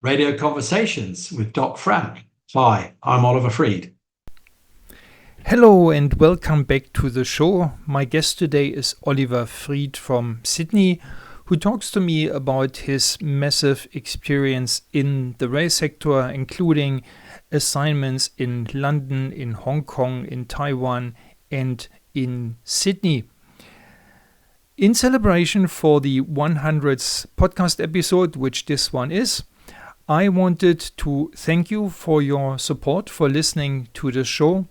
Radio Conversations with Doc Frank. Hi, I'm Oliver Freed. Hello and welcome back to the show. My guest today is Oliver Freed from Sydney, who talks to me about his massive experience in the rail sector, including assignments in London, in Hong Kong, in Taiwan, and in Sydney. In celebration for the 100th podcast episode, which this one is, I wanted to thank you for your support, for listening to the show.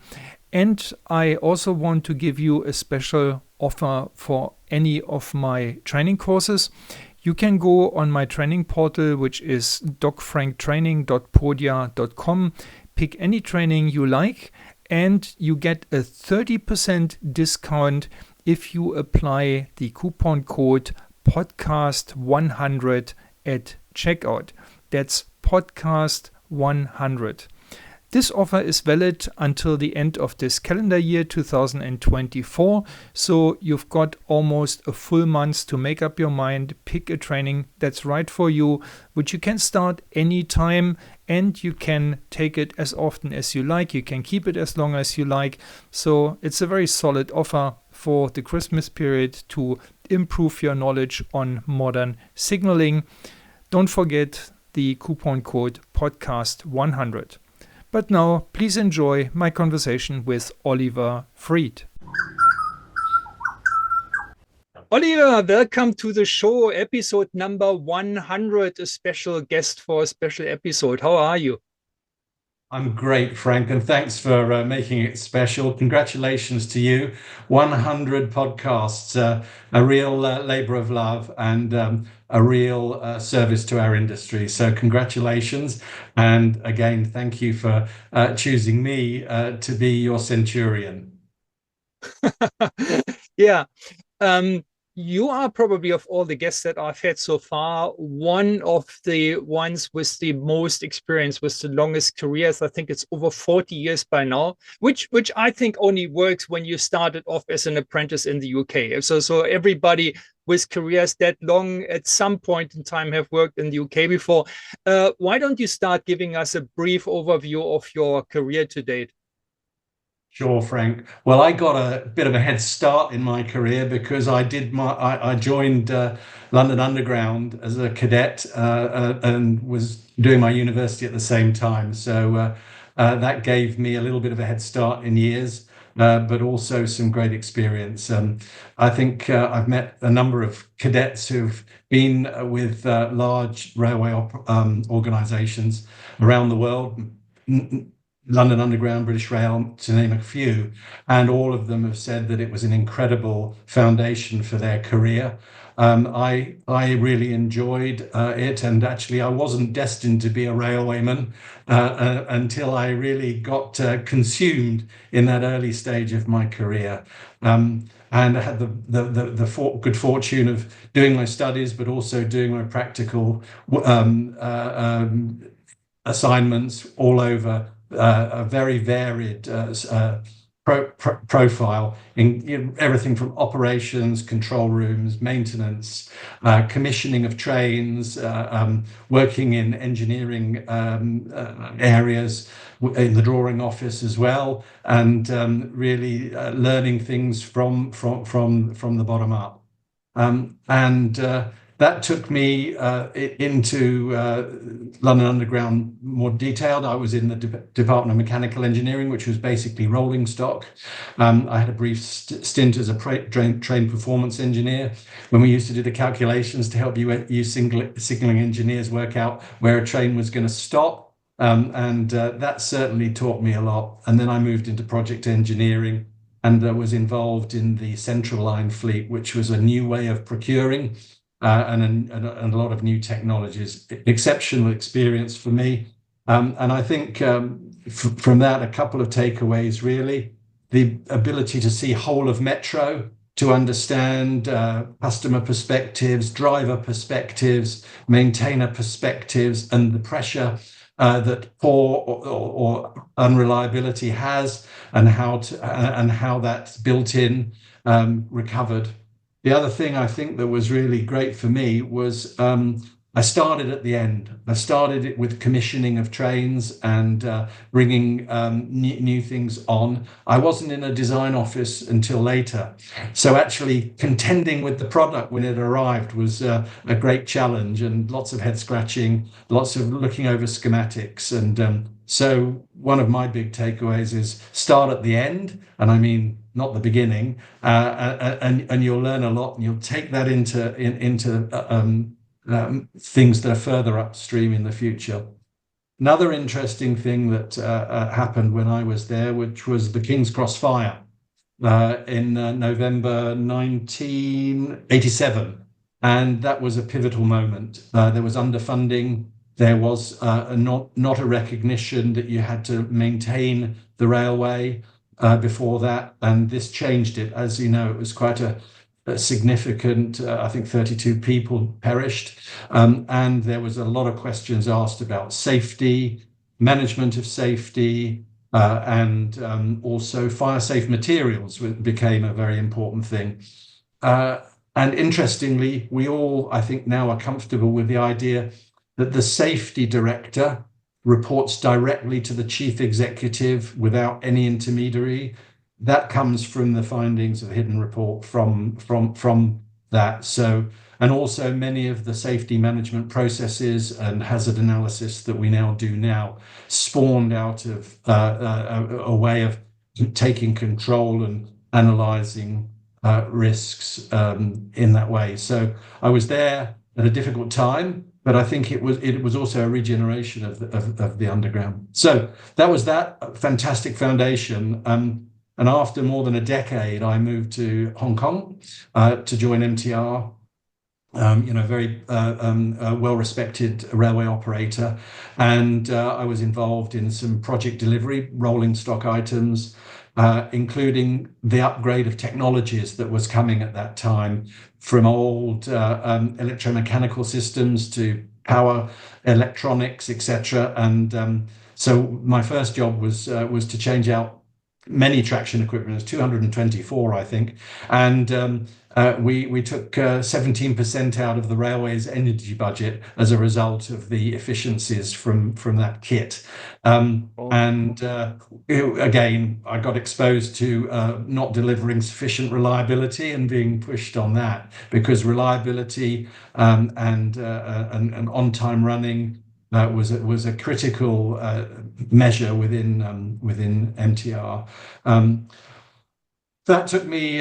And I also want to give you a special offer for any of my training courses. You can go on my training portal, which is docfranktraining.podia.com, pick any training you like, and you get a 30% discount if you apply the coupon code podcast100 at checkout. That's podcast100. This offer is valid until the end of this calendar year 2024, so you've got almost a full month to make up your mind, pick a training that's right for you, which you can start anytime, and you can take it as often as you like. You can keep it as long as you like. So it's a very solid offer for the Christmas period to improve your knowledge on modern signaling. Don't forget the coupon code podcast100. But now, please enjoy my conversation with Oliver Freed. Oliver, welcome to the show, episode number 100, a special guest for a special episode. How are you? I'm great, Frank, and thanks for making it special. Congratulations to you. 100 podcasts, a real labor of love and a real service to our industry. So congratulations. And again, thank you for choosing me to be your centurion. Yeah. You are probably, of all the guests that I've had so far, one of the ones with the most experience, with the longest careers. I think it's over 40 years by now, which I think only works when you started off as an apprentice in the UK. So everybody with careers that long at some point in time have worked in the UK before. Why don't you start giving us a brief overview of your career to date? Sure, Frank. Well, I got a bit of a head start in my career because I joined London Underground as a cadet and was doing my university at the same time. So that gave me a little bit of a head start in years, but also some great experience. I think I've met a number of cadets who've been with large railway organizations around the world. London Underground, British Rail, to name a few, and all of them have said that it was an incredible foundation for their career. I really enjoyed it, and actually I wasn't destined to be a railwayman until I really got consumed in that early stage of my career. And I had the good fortune of doing my studies, but also doing my practical assignments all over a very varied profile in everything from operations, control rooms, maintenance, commissioning of trains, working in engineering areas, in the drawing office as well, and really learning things from the bottom up. That took me into London Underground more detailed. I was in the Department of Mechanical Engineering, which was basically rolling stock. I had a brief stint as a train performance engineer when we used to do the calculations to help you signaling engineers work out where a train was going to stop. That certainly taught me a lot. And then I moved into project engineering and was involved in the Central Line fleet, which was a new way of procuring. And a lot of new technologies. Exceptional experience for me. And I think from that, a couple of takeaways, really. The ability to see whole of Metro, to understand customer perspectives, driver perspectives, maintainer perspectives, and the pressure that poor or unreliability has, and how that's built in, recovered. The other thing I think that was really great for me was I started at the end. I started it with commissioning of trains and bringing new things on. I wasn't in a design office until later. So actually contending with the product when it arrived was a great challenge, and lots of head scratching, lots of looking over schematics. And so one of my big takeaways is start at the end, and I mean not the beginning, and you'll learn a lot, and you'll take that into things that are further upstream in the future. Another interesting thing that happened when I was there, which was the King's Cross fire in November 1987. And that was a pivotal moment. There was underfunding. There was not a recognition that you had to maintain the railway before that. And this changed it. As you know, it was quite a significant, I think 32 people perished. And there was a lot of questions asked about safety, management of safety, and also fire-safe materials became a very important thing. And interestingly, we all, I think, now are comfortable with the idea that the safety director reports directly to the chief executive without any intermediary. That comes from the findings of the Hidden Report from that. So, and also many of the safety management processes and hazard analysis that we now do now spawned out of a way of taking control and analysing risks in that way. So I was there at a difficult time, but I think it was also a regeneration of the underground. So that was that fantastic foundation. And after more than a decade, I moved to Hong Kong to join MTR. Very well-respected railway operator, and I was involved in some project delivery, rolling stock items, including the upgrade of technologies that was coming at that time, from old electromechanical systems to power electronics, etc. And so my first job was to change out many traction equipment. It was 224, I think, and we took 17% out of the railway's energy budget as a result of the efficiencies from that kit. And again, I got exposed to not delivering sufficient reliability and being pushed on that, because reliability and on-time running was a critical measure within MTR. That took me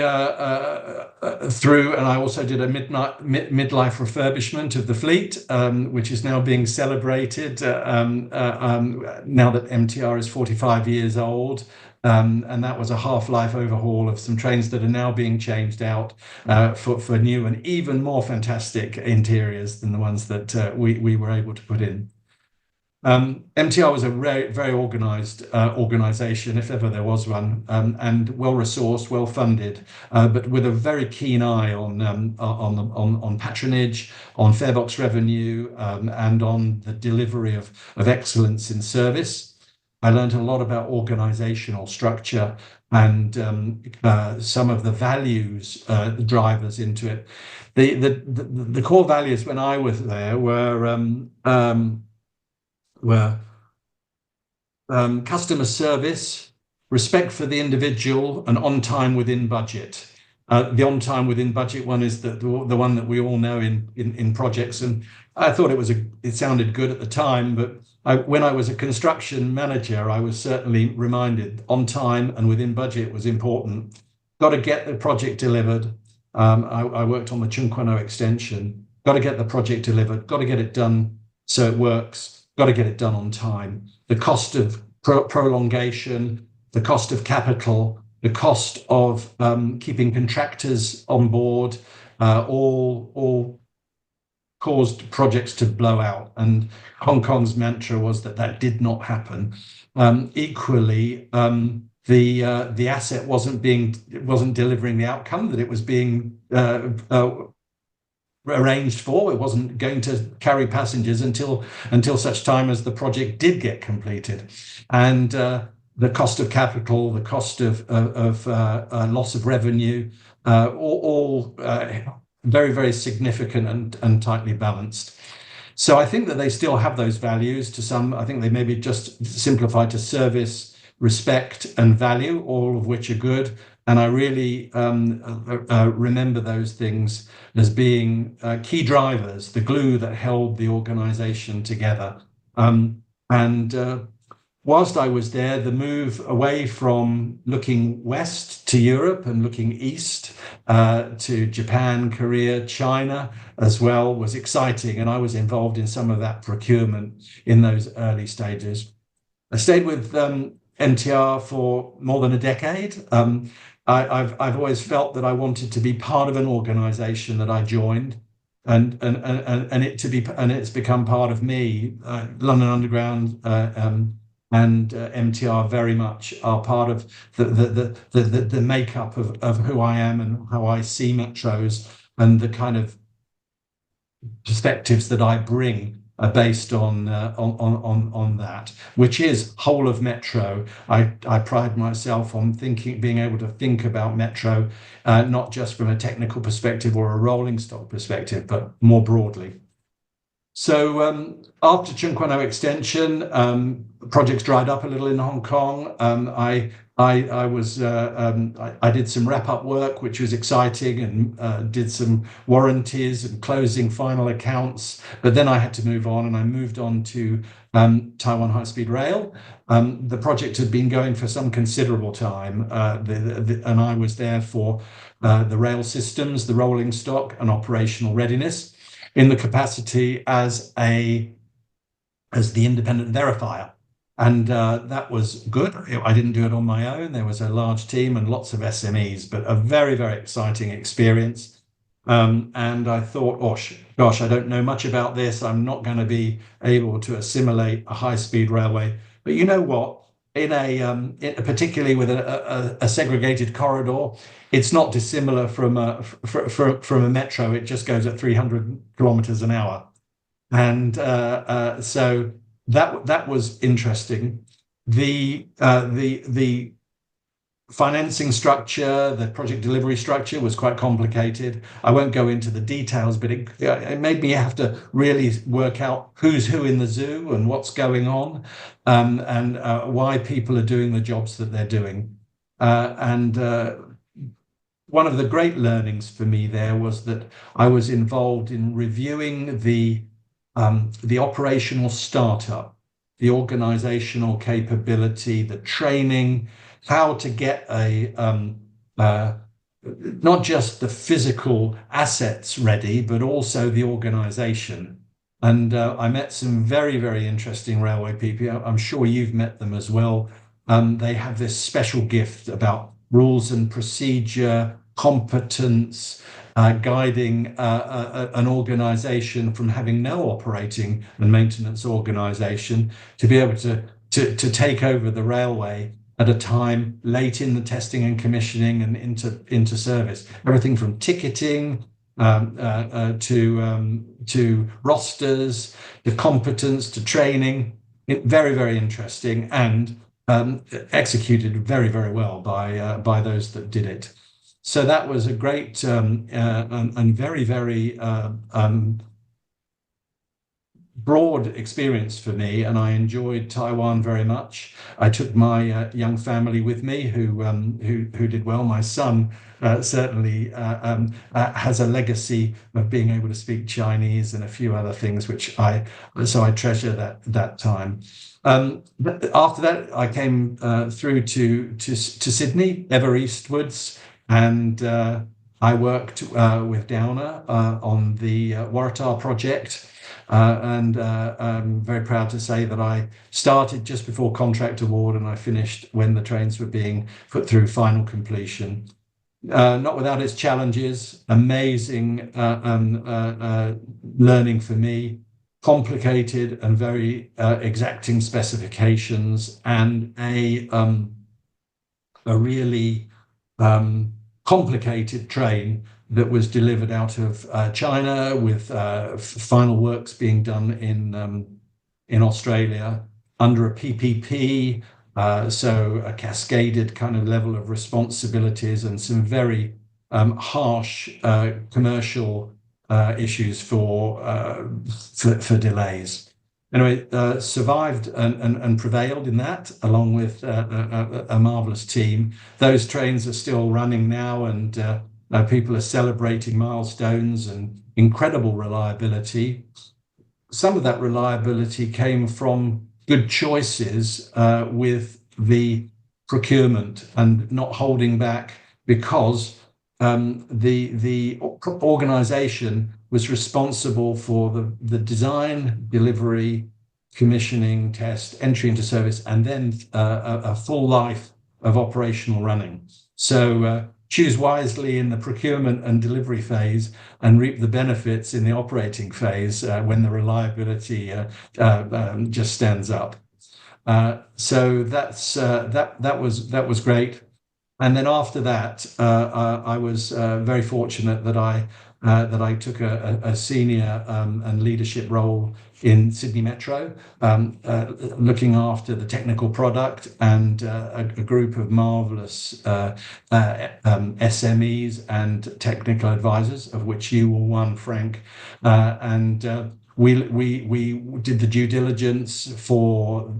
through, and I also did a midlife refurbishment of the fleet, which is now being celebrated now that MTR is 45 years old. And that was a half-life overhaul of some trains that are now being changed out for new and even more fantastic interiors than the ones that we were able to put in. MTR was a very organized organization, if ever there was one, and well-resourced, well-funded, but with a very keen eye on patronage, on fare box revenue, and on the delivery of excellence in service. I learned a lot about organizational structure and some of the values drivers into it. The core values when I was there were customer service, respect for the individual, and on time within budget. The on time within budget one is the one that we all know in projects, and I thought it sounded good at the time, but when I was a construction manager, I was certainly reminded on time and within budget was important. Got to get the project delivered. I worked on the Chung Kwan O extension. Got to get the project delivered. Got to get it done so it works. Got to get it done on time. The cost of prolongation, the cost of capital, the cost of keeping contractors on board, all caused projects to blow out. And Hong Kong's mantra was that did not happen. Equally, the asset wasn't delivering the outcome that it was being arranged for. It wasn't going to carry passengers until such time as the project did get completed, and the cost of capital, the cost of loss of revenue, all very, very significant and tightly balanced. So I think that they still have those values to some. I think they maybe just simplified to service, respect, and value, all of which are good. And I really remember those things as being key drivers, the glue that held the organization together. And whilst I was there, the move away from looking west to Europe and looking east to Japan, Korea, China as well was exciting. And I was involved in some of that procurement in those early stages. I stayed with MTR for more than a decade. I've always felt that I wanted to be part of an organization that I joined. And it's become part of me. London Underground and MTR very much are part of the makeup of who I am and how I see metros, and the kind of perspectives that I bring are based on that, which is whole of metro. I pride myself on being able to think about metro, not just from a technical perspective or a rolling stock perspective, but more broadly. So after Tseung Kwan O extension, projects dried up a little in Hong Kong. I did some wrap-up work, which was exciting, and did some warranties and closing final accounts. But then I had to move on, and I moved on to Taiwan High Speed Rail. The project had been going for some considerable time, and I was there for the rail systems, the rolling stock, and operational readiness, in the capacity as the independent verifier. And that was good. I didn't do it on my own. There was a large team and lots of SMEs, but a very, very exciting experience. And I thought, oh, gosh, I don't know much about this. I'm not going to be able to assimilate a high-speed railway. But you know what? Particularly with a segregated corridor, it's not dissimilar from a metro. It just goes at 300 kilometers an hour, and so that was interesting. The financing structure, the project delivery structure was quite complicated. I won't go into the details, but it made me have to really work out who's who in the zoo and what's going on, and why people are doing the jobs that they're doing. And one of the great learnings for me there was that I was involved in reviewing the operational startup, the organizational capability, the training, how to get not just the physical assets ready, but also the organization. And I met some very, very interesting railway people. I'm sure you've met them as well. They have this special gift about rules and procedure, competence, guiding an organization from having no operating and maintenance organization to be able to take over the railway at a time late in the testing and commissioning and into service. Everything from ticketing to rosters, to competence, to training. Very, very interesting, and executed very, very well by those that did it. So that was a great and very, very broad experience for me, and I enjoyed Taiwan very much. I took my young family with me, who did well. My son certainly has a legacy of being able to speak Chinese and a few other things, so I treasure that time. After that, I came through to Sydney, ever eastwards, and I worked with Downer on the Waratah project. And I'm very proud to say that I started just before contract award, and I finished when the trains were being put through final completion. Not without its challenges, amazing learning for me, complicated and very exacting specifications, and a really complicated train that was delivered out of China, with final works being done in Australia under a PPP, so a cascaded kind of level of responsibilities and some very harsh commercial issues for delays. Anyway, survived and prevailed in that, along with a marvelous team. Those trains are still running now, and people are celebrating milestones and incredible reliability. Some of that reliability came from good choices with the procurement and not holding back, because the organization was responsible for the design, delivery, commissioning, test, entry into service, and then a full life of operational running. So choose wisely in the procurement and delivery phase and reap the benefits in the operating phase when the reliability just stands up. So that was great. And then after that, I was very fortunate that I took a senior and leadership role in Sydney Metro, looking after the technical product and a group of marvelous SMEs and technical advisors, of which you were one, Frank, and we did the due diligence for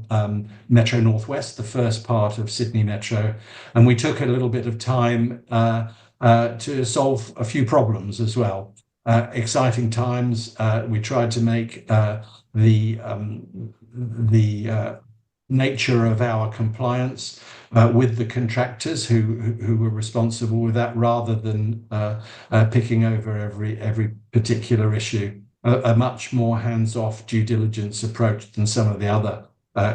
Metro Northwest, the first part of Sydney Metro, and we took a little bit of time to solve a few problems as well. Exciting times. We tried to make the nature of our compliance with the contractors who were responsible with that, rather than picking over every particular issue. A much more hands-off due diligence approach than some of the other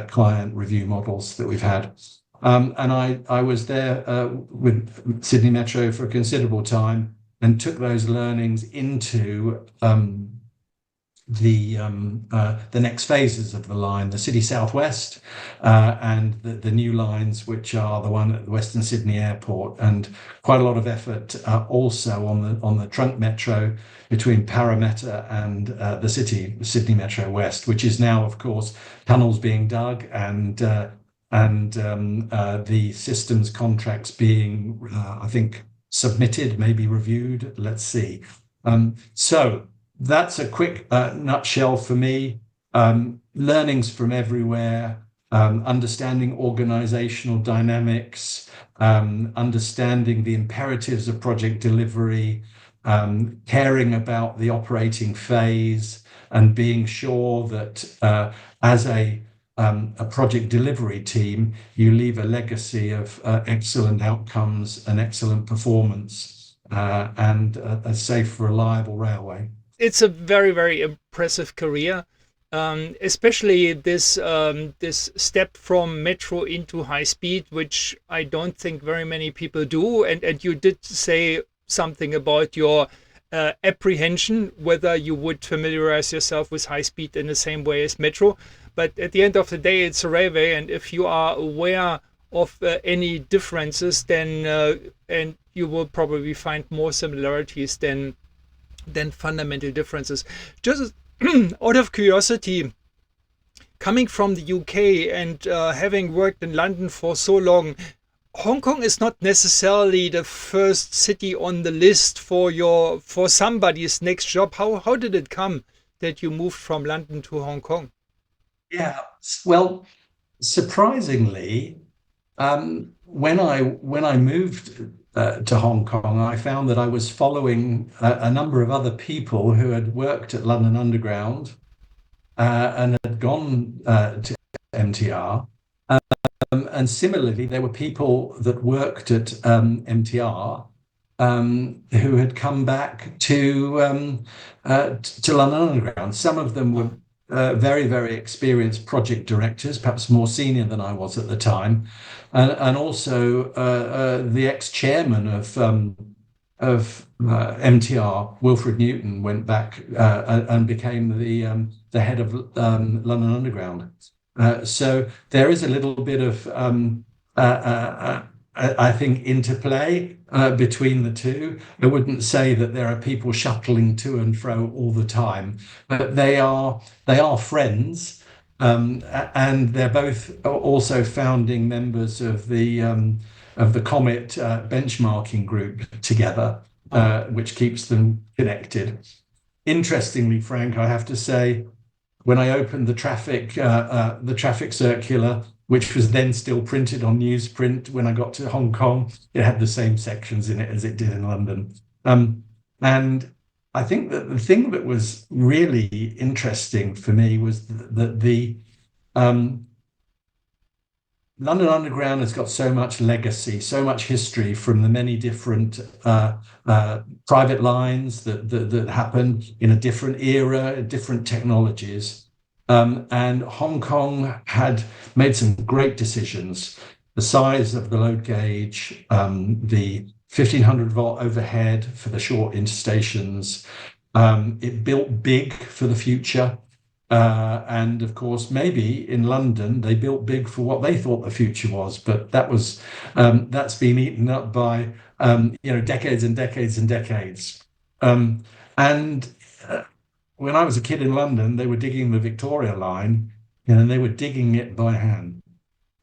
client review models that we've had. And I was there with Sydney Metro for a considerable time and took those learnings into the next phases of the line, the City Southwest and the new lines, which are the one at the Western Sydney Airport, and quite a lot of effort also on the trunk metro between Parramatta and the Sydney Metro West, which is now, of course, tunnels being dug and the systems contracts being, I think, submitted, maybe reviewed. Let's see. So that's a quick nutshell for me. Learnings from everywhere, understanding organizational dynamics, understanding the imperatives of project delivery, caring about the operating phase, and being sure that as a project delivery team, you leave a legacy of excellent outcomes and excellent performance and a safe, reliable railway. It's a very, very impressive career, especially this step from metro into high speed, which I don't think very many people do. And you did say something about your apprehension, whether you would familiarize yourself with high speed in the same way as metro. But at the end of the day, it's a railway, and if you are aware of any differences, then and you will probably find more similarities than fundamental differences. Just out of curiosity, coming from the UK and having worked in London for so long, Hong Kong is not necessarily the first city on the list for somebody's next job. How did it come that you moved from London to Hong Kong? Yeah, well, surprisingly, when I moved to Hong Kong, I found that I was following a number of other people who had worked at London Underground and had gone to MTR. And similarly, there were people that worked at MTR who had come back to London Underground. Some of them were very, very experienced project directors, perhaps more senior than I was at the time, and also the ex-chairman of MTR, Wilfred Newton, went back and became the head of London Underground. So there is a little bit of I think interplay between the two. I wouldn't say that there are people shuttling to and fro all the time, but they are friends, and they're both also founding members of the Comet benchmarking group together, which keeps them connected. interestingly, Frank, I have to say, when I opened the traffic circular, which was then still printed on newsprint, when I got to Hong Kong, it had the same sections in it as it did in London. And I think that the thing that was really interesting for me was that the London Underground has got so much legacy, so much history from the many different private lines that happened in a different era, different technologies. And Hong Kong had made some great decisions. The size of the load gauge, the 1500-volt overhead for the short interstations. It built big for the future. And of course, maybe in London, they built big for what they thought the future was, but that's been eaten up by decades and decades and decades. And when I was a kid in London, they were digging the Victoria Line, and they were digging it by hand,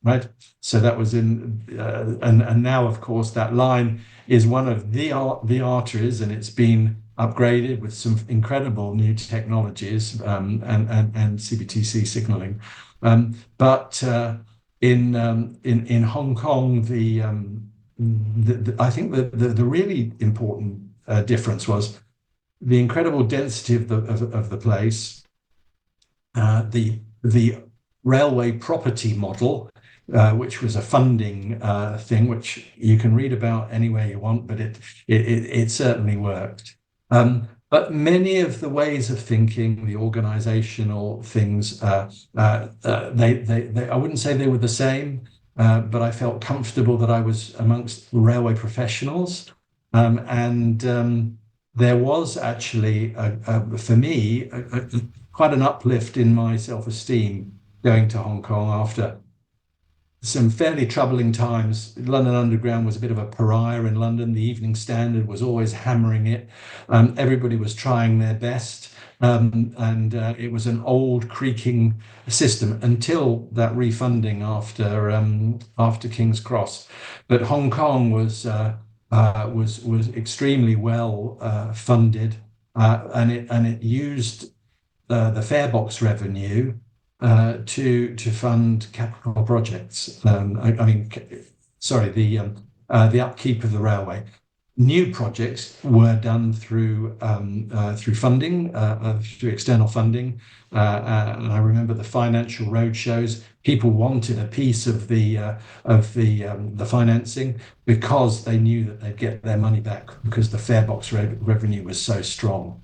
right? So that was and now, of course, that line is one of the arteries, and it's been upgraded with some incredible new technologies and CBTC signaling. But in Hong Kong, I think the really important difference was the incredible density of the place, the railway property model, which was a funding thing, which you can read about anywhere you want, but it certainly worked. But many of the ways of thinking, the organizational things, I wouldn't say they were the same, but I felt comfortable that I was amongst railway professionals. There was actually, for me, quite an uplift in my self-esteem going to Hong Kong after some fairly troubling times. London Underground was a bit of a pariah in London. The Evening Standard was always hammering it. Everybody was trying their best. And it was an old creaking system until that refunding after King's Cross. But Hong Kong was extremely well funded, and it used the fare box revenue to fund capital projects. The upkeep of the railway. New projects were done through funding, through external funding, and I remember the financial roadshows. People wanted a piece of the financing because they knew that they'd get their money back because the fare box revenue was so strong.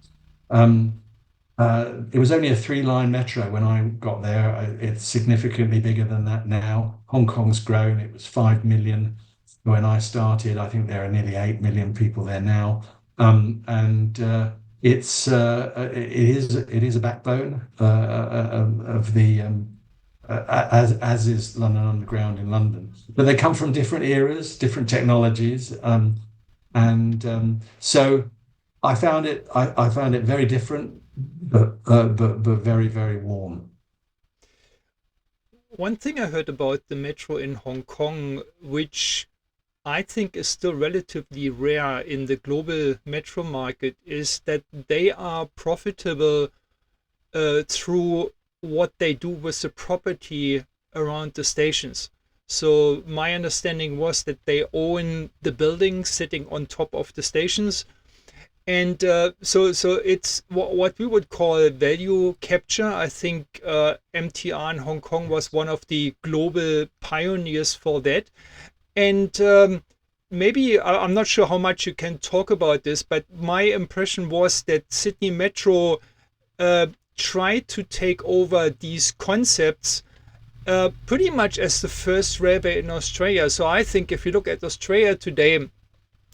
It was only a 3-line metro when I got there. It's significantly bigger than that now. Hong Kong's grown. It was 5 million when I started. I think there are nearly 8 million people there now. It is a backbone of the as is London Underground in London. But they come from different eras, different technologies, so I found it very different, but very, very warm. One thing I heard about the metro in Hong Kong, which I think is still relatively rare in the global metro market, is that they are profitable through what they do with the property around the stations. So my understanding was that they own the buildings sitting on top of the stations. And so it's what we would call value capture. I think MTR in Hong Kong was one of the global pioneers for that. And maybe, I'm not sure how much you can talk about this, but my impression was that Sydney Metro tried to take over these concepts pretty much as the first railway in Australia. So I think if you look at Australia today,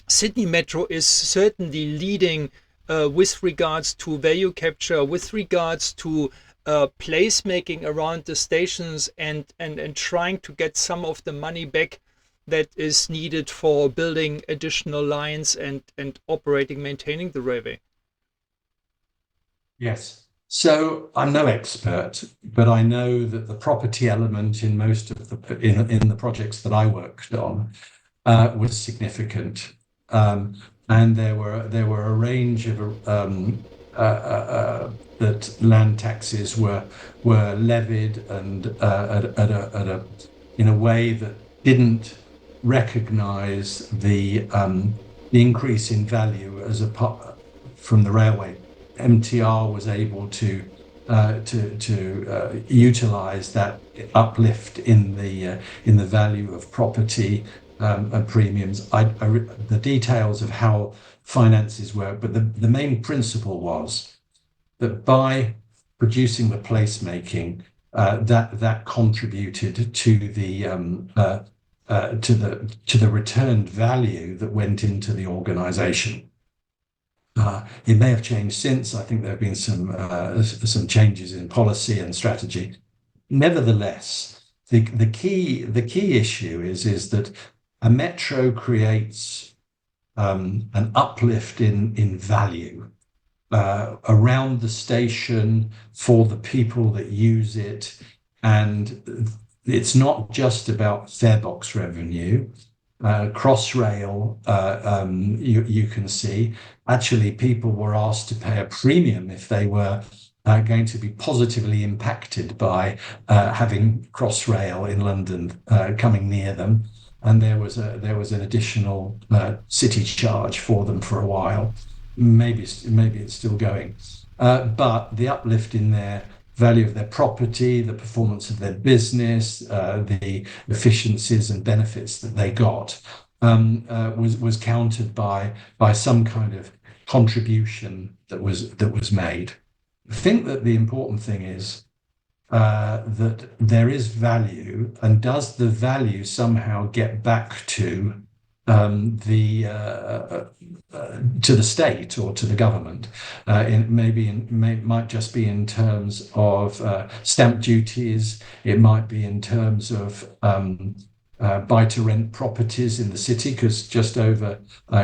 Sydney Metro is certainly leading with regards to value capture, with regards to placemaking around the stations, and trying to get some of the money back that is needed for building additional lines and operating, maintaining the railway. Yes. So I'm no expert, but I know that the property element in most of in the projects that I worked on was significant. And there were a range of that land taxes were levied and in a way that didn't recognise the increase in value as a part from the railway. MTR was able to utilise that uplift in the value of property and premiums. The details of how finances work, but the main principle was that by producing the placemaking, that contributed to the returned value that went into the organisation. It may have changed since. I think there have been some changes in policy and strategy. Nevertheless, the key issue is that a metro creates an uplift in value around the station for the people that use it, and it's not just about farebox revenue. Crossrail, you can see, actually people were asked to pay a premium if they were going to be positively impacted by having Crossrail in London coming near them, and there was an additional city charge for them for a while. Maybe it's still going, but the uplift in their value of their property, the performance of their business, the efficiencies and benefits that they got was countered by some kind of contribution that was made. I think that the important thing is that there is value, and does the value somehow get back to the state or to the government? Might just be in terms of stamp duties. It might be in terms of buy-to-rent properties in the city, because just over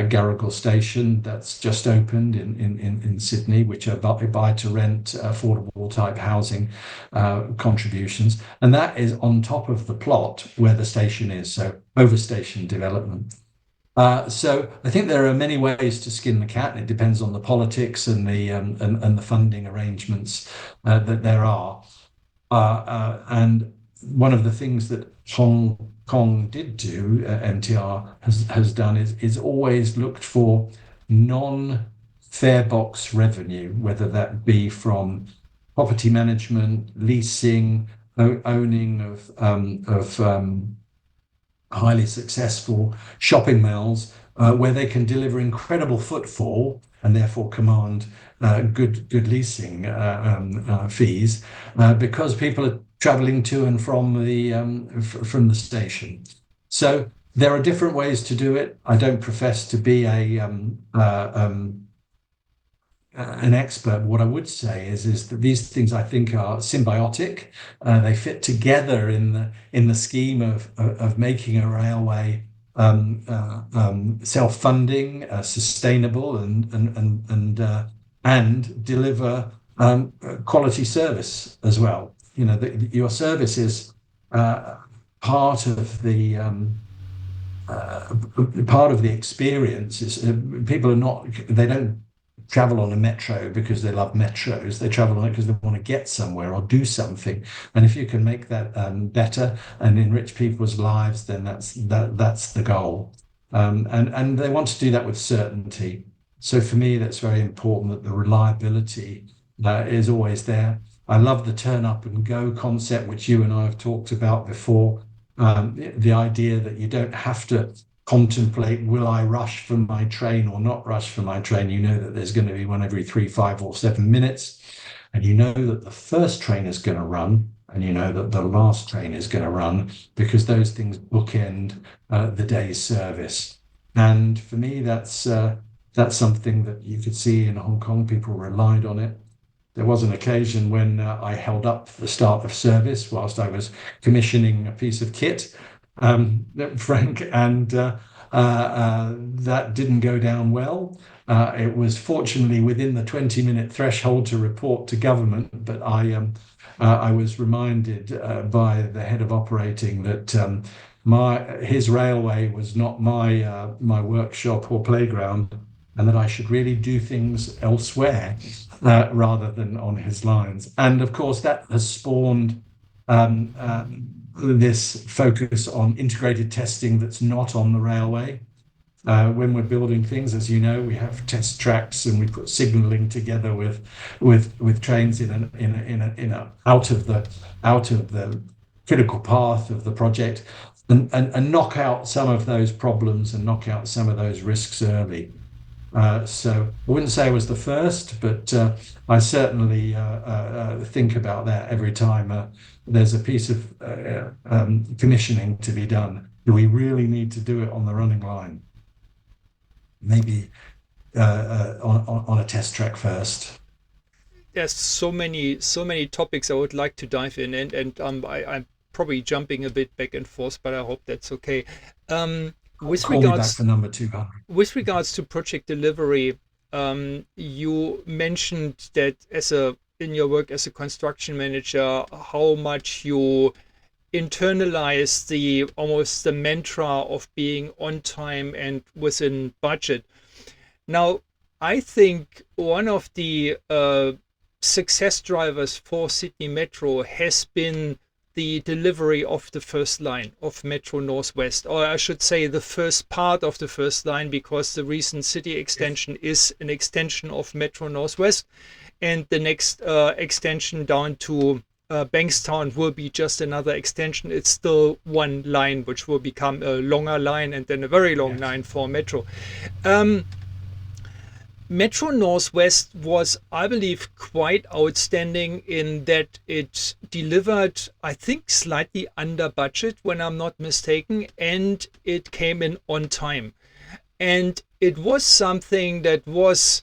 Garrigal Station, that's just opened in Sydney, which are buy-to-rent affordable type housing contributions, and that is on top of the plot where the station is, so over station development. So I think there are many ways to skin the cat, and it depends on the politics and the funding arrangements that there are. And one of the things that Hong Kong did do, MTR has done, is always looked for non-fare box revenue, whether that be from property management, leasing, owning of highly successful shopping malls, where they can deliver incredible footfall and therefore command good leasing fees, because people are travelling to and from the station. So there are different ways to do it. I don't profess to be an expert. What I would say is that these things, I think, are symbiotic. They fit together in the scheme of making a railway self-funding, sustainable, and deliver quality service as well. You know, your service is part of the experience. People they don't travel on a metro because they love metros. They travel on it because they want to get somewhere or do something. And if you can make that better and enrich people's lives, then that's the goal. And they want to do that with certainty. So for me, that's very important that the reliability is always there. I love the turn up and go concept, which you and I have talked about before. The idea that you don't have to contemplate, will I rush for my train or not rush for my train? You know that there's going to be one every 3, 5 or 7 minutes, and you know that the first train is going to run, and you know that the last train is going to run, because those things bookend the day's service. And for me, that's something that you could see in Hong Kong. People relied on it. There was an occasion when I held up the start of service whilst I was commissioning a piece of kit, Frank, and that didn't go down well. It was fortunately within the 20-minute threshold to report to government, but I was reminded by the head of operating that his railway was not my workshop or playground, and that I should really do things elsewhere. rather than on his lines. And of course, that has spawned this focus on integrated testing that's not on the railway. When we're building things, as you know, we have test tracks and we put signaling together with trains in a out of the critical path of the project, and knock out some of those problems and knock out some of those risks early. So I wouldn't say I was the first, but I certainly think about that every time there's a piece of commissioning to be done. Do we really need to do it on the running line? Maybe on a test track first. There's so many topics I would like to dive in, and I'm probably jumping a bit back and forth, but I hope that's okay. With Call me back regards for number 200. with regards to project delivery, you mentioned that in your work as a construction manager, how much you internalize almost the mantra of being on time and within budget. Now, I think one of the success drivers for Sydney Metro has been the delivery of the first line of Metro Northwest, or I should say the first part of the first line, because the recent city extension is an extension of Metro Northwest, and the next extension down to Bankstown will be just another extension. It's still one line, which will become a longer line and then a very long line for Metro. Metro Northwest was, I believe, quite outstanding in that it delivered, I think, slightly under budget, when I'm not mistaken, and it came in on time. And it was something that was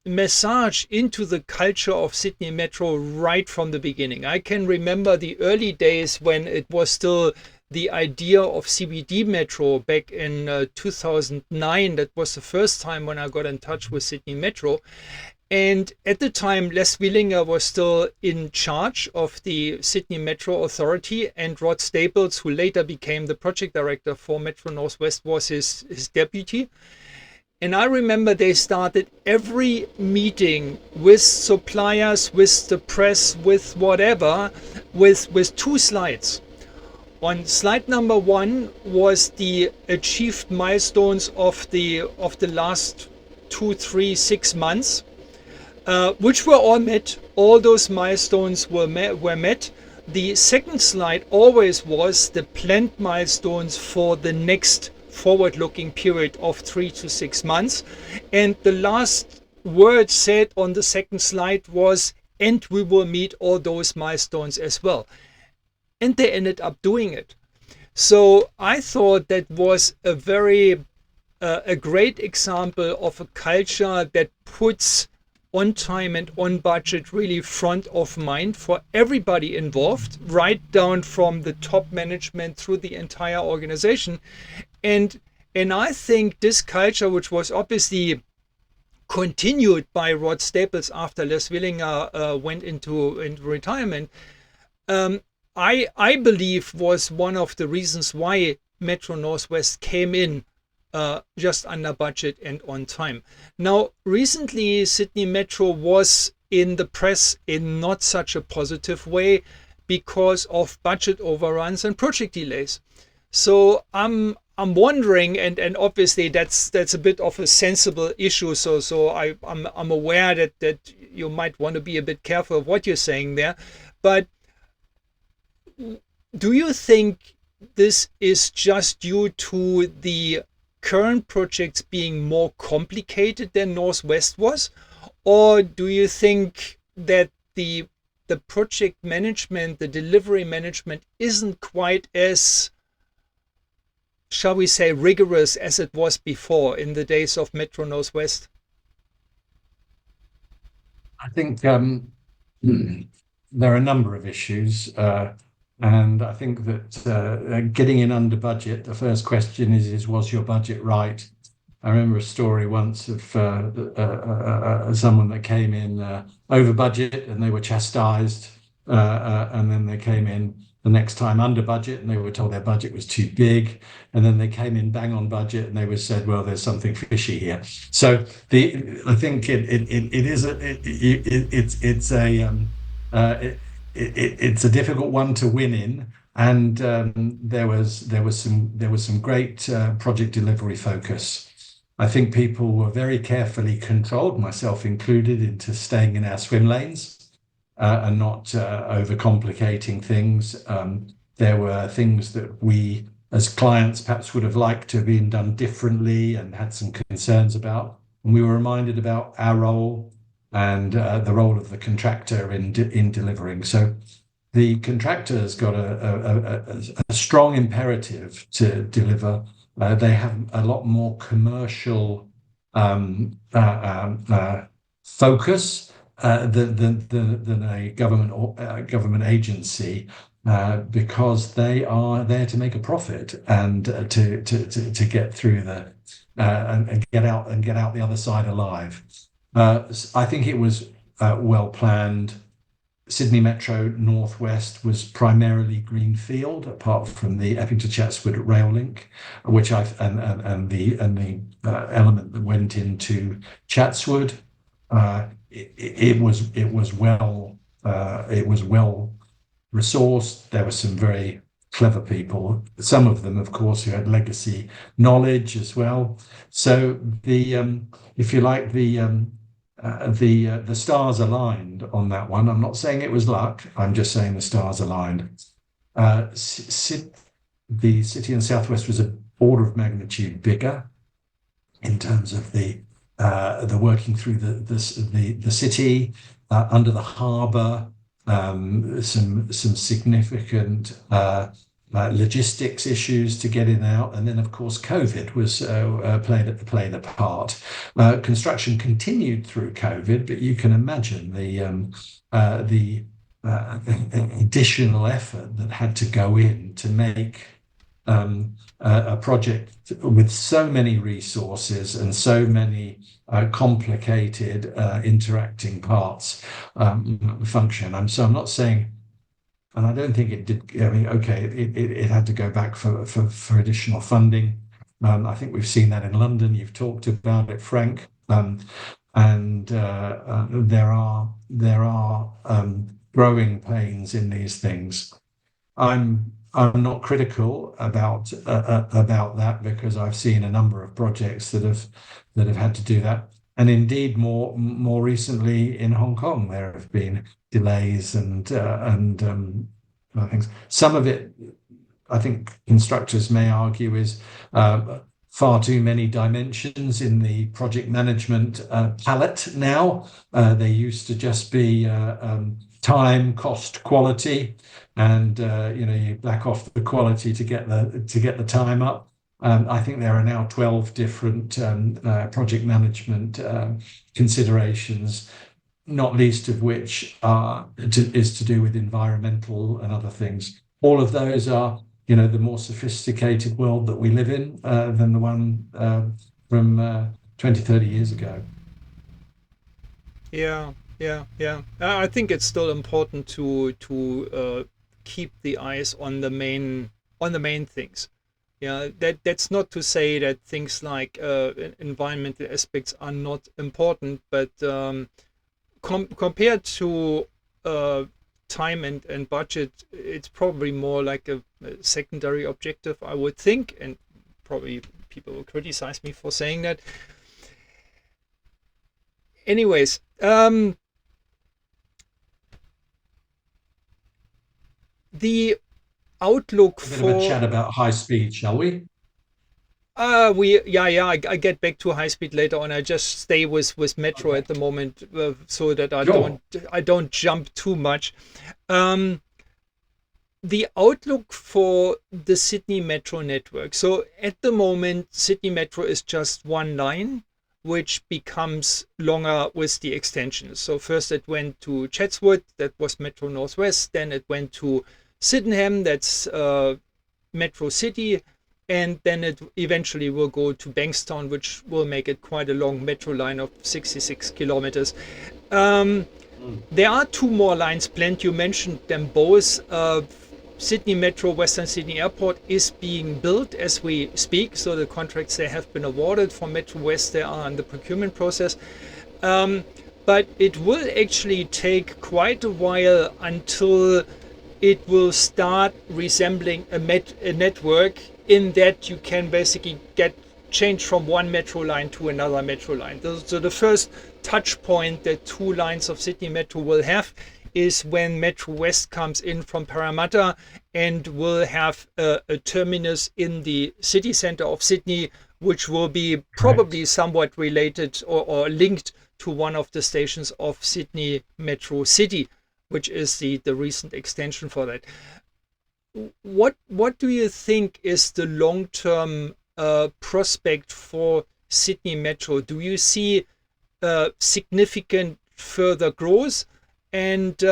massaged into the culture of Sydney Metro right from the beginning. I can remember the early days when it was still the idea of CBD Metro back in 2009. That was the first time when I got in touch with Sydney Metro. And at the time, Les Wielinger was still in charge of the Sydney Metro Authority, and Rod Staples, who later became the project director for Metro Northwest, was his deputy. And I remember they started every meeting with suppliers, with the press, with whatever, with two slides. On slide number 1 was the achieved milestones of the last 2, 3, 6 months, which were all met. All those milestones were met. The second slide always was the planned milestones for the next forward-looking period of 3 to 6 months. And the last word said on the second slide was, and we will meet all those milestones as well. And they ended up doing it. So I thought that was a great example of a culture that puts on time and on budget really front of mind for everybody involved, right down from the top management through the entire organization. And I think this culture, which was obviously continued by Rod Staples after Les Wielinger went into retirement, I believe was one of the reasons why Metro Northwest came in just under budget and on time. Now, recently, Sydney Metro was in the press in not such a positive way because of budget overruns and project delays. So I'm wondering, and obviously that's a bit of a sensible issue. So I'm aware that you might want to be a bit careful of what you're saying there, but do you think this is just due to the current projects being more complicated than Northwest was? Or do you think that the project management, the delivery management isn't quite as, shall we say, rigorous as it was before in the days of Metro Northwest? I think there are a number of issues. And I think that getting in under budget, the first question is, was your budget right? I remember a story once of someone that came in over budget and they were chastised, and then they came in the next time under budget, and they were told their budget was too big, and then they came in bang on budget, and they were said, well, there's something fishy here. So I think it's a difficult one to win in, and there was some great project delivery focus. I think people were very carefully controlled, myself included, into staying in our swim lanes. And not overcomplicating things. There were things that we, as clients, perhaps would have liked to have been done differently and had some concerns about. And we were reminded about our role and the role of the contractor in delivering. So the contractor has got a strong imperative to deliver. They have a lot more commercial focus than a government agency, because they are there to make a profit and to get through and get out the other side alive. I think it was well planned. Sydney Metro Northwest was primarily greenfield, apart from the Epping to Chatswood rail link, which and the element that went into Chatswood. It was well resourced. There were some very clever people, some of them, of course, who had legacy knowledge as well. So if you like, the stars aligned on that one. I'm not saying it was luck. I'm just saying the stars aligned. The city in Southwest was an order of magnitude bigger in terms of the working through the city, under the harbour, some significant logistics issues to get in and out, and then of course COVID was played a part. Construction continued through COVID, but you can imagine the additional effort that had to go in to make a project with so many resources and so many complicated interacting parts function. So I'm not saying, and I don't think it did. I mean, okay, it had to go back for additional funding. I think we've seen that in London. You've talked about it, Frank, and there are growing pains in these things. I'm not critical about that, because I've seen a number of projects that have had to do that, and indeed more recently in Hong Kong there have been delays and other things. Some of it, I think constructors may argue, is far too many dimensions in the project management palette now. They used to just be time, cost, quality, and you back off the quality to get the time up. I think there are now 12 different project management considerations, not least of which is to do with environmental and other things. All of those are, the more sophisticated world that we live in than the one from 20, 30 years ago. Yeah. I think it's still important to keep the eyes on the main things. Yeah, that's not to say that things like environmental aspects are not important, but compared to time and budget, it's probably more like a secondary objective, I would think, and probably people will criticize me for saying that. Anyways, the outlook a bit of a chat about high speed, shall we? I get back to high speed later on. I just stay with Metro at the moment, so that I don't jump too much. The outlook for the Sydney Metro network. So at the moment, Sydney Metro is just one line, which becomes longer with the extensions. So first it went to Chatswood, that was Metro Northwest. Then it went to Sydenham, that's Metro City. And then it eventually will go to Bankstown, which will make it quite a long metro line of 66 kilometers. There are two more lines planned. You mentioned them both. Sydney Metro Western Sydney Airport is being built as we speak. So the contracts they have been awarded for Metro West, they are in the procurement process. But it will actually take quite a while until it will start resembling a network, in that you can basically change from one metro line to another metro line. So the first touch point that two lines of Sydney Metro will have is when Metro West comes in from Parramatta and will have a terminus in the city centre of Sydney, which will be probably somewhat related or linked to one of the stations of Sydney Metro City, which is the recent extension for that. What do you think is the long-term prospect for Sydney Metro? Do you see significant further growth, and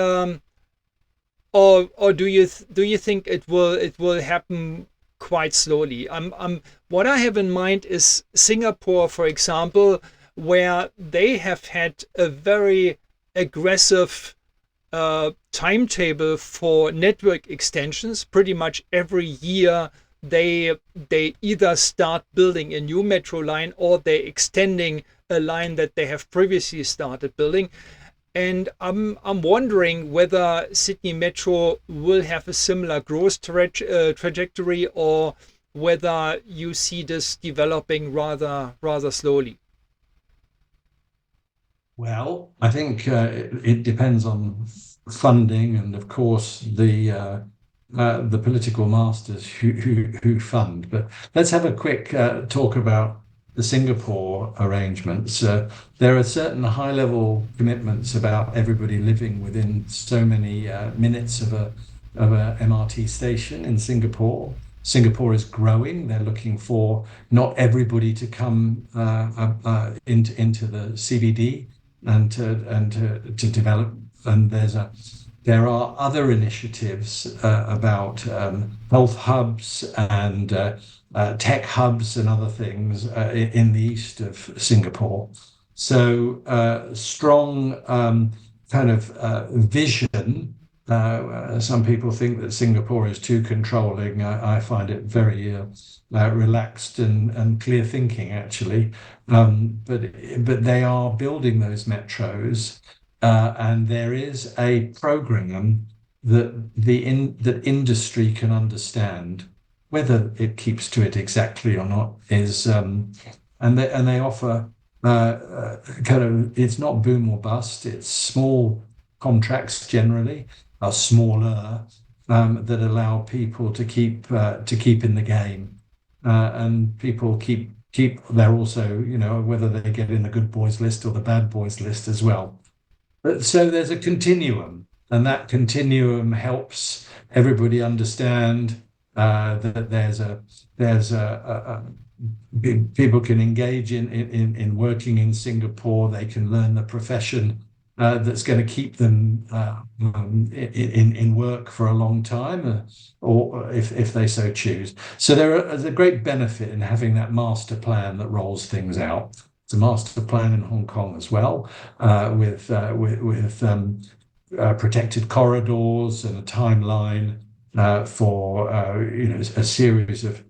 or do you think it will happen quite slowly? What I have in mind is Singapore, for example, where they have had a very aggressive timetable for network extensions. Pretty much every year they either start building a new metro line or they're extending a line that they have previously started building. And I'm wondering whether Sydney Metro will have a similar growth trajectory, or whether you see this developing rather slowly. Well, I think it depends on funding, and of course the political masters who fund. But let's have a quick talk about the Singapore arrangements. There are certain high-level commitments about everybody living within so many minutes of a MRT station in Singapore. Singapore is growing. They're looking for not everybody to come into the CBD and to develop. And there are other initiatives about health hubs and tech hubs and other things in the east of Singapore. So strong kind of vision. Some people think that Singapore is too controlling. I find it very relaxed and clear thinking, actually. But they are building those metros, and there is a program that industry can understand. Whether it keeps to it exactly or not is, and they offer kind of, it's not boom or bust. It's small contracts generally, are smaller, that allow people to keep in the game, and people keep. They're also, whether they get in the good boys list or the bad boys list as well. But so there's a continuum, and that continuum helps everybody understand that there's a people can engage in working in Singapore. They can learn the profession that's going to keep them in work for a long time, or if they so choose. So there's a great benefit in having that master plan that rolls things out. It's a master plan in Hong Kong as well, with protected corridors and a timeline for a series of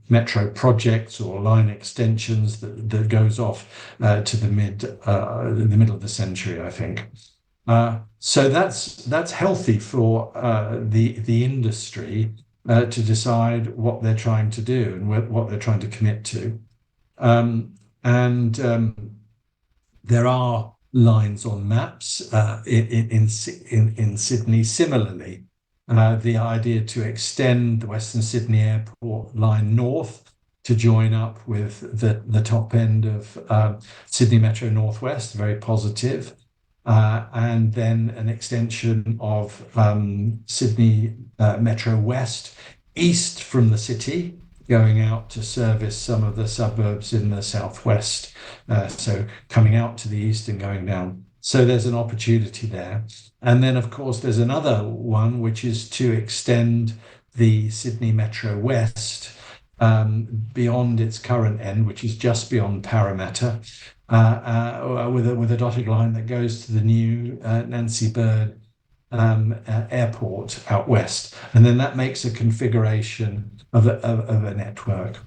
metro projects or line extensions that goes off to the middle of the century, I think. So that's healthy for the industry to decide what they're trying to do and what they're trying to commit to. And there are lines on maps in Sydney similarly. The idea to extend the Western Sydney Airport line north to join up with the top end of Sydney Metro Northwest, very positive. And then an extension of Sydney Metro West east from the city, going out to service some of the suburbs in the southwest. So coming out to the east and going down. So there's an opportunity there. And then, of course, there's another one, which is to extend the Sydney Metro West beyond its current end, which is just beyond Parramatta, with a dotted line that goes to the new Nancy Bird airport out west, and then that makes a configuration of a network.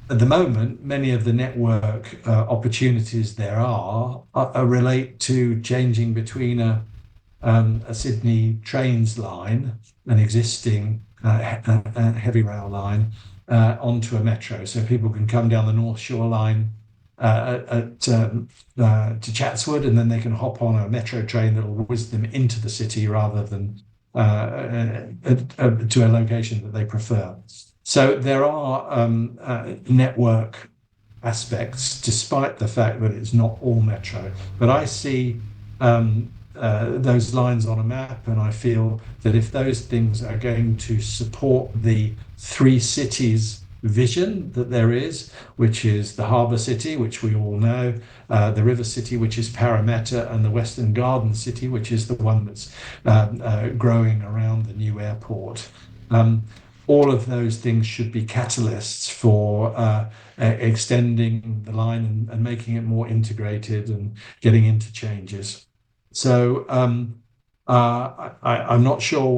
At the moment, many of the network opportunities there are relate to changing between a Sydney Trains line, an existing heavy rail line, onto a metro. So people can come down the North Shore line to Chatswood, and then they can hop on a metro train that will whiz them into the city rather than to a location that they prefer. So there are network aspects, despite the fact that it's not all metro. But I see those lines on a map, and I feel that if those things are going to support the three cities vision that there is, which is the harbour city, which we all know, the river city, which is Parramatta, and the Western Garden city, which is the one that's growing around the new airport. All of those things should be catalysts for extending the line and making it more integrated and getting interchanges. So I'm not sure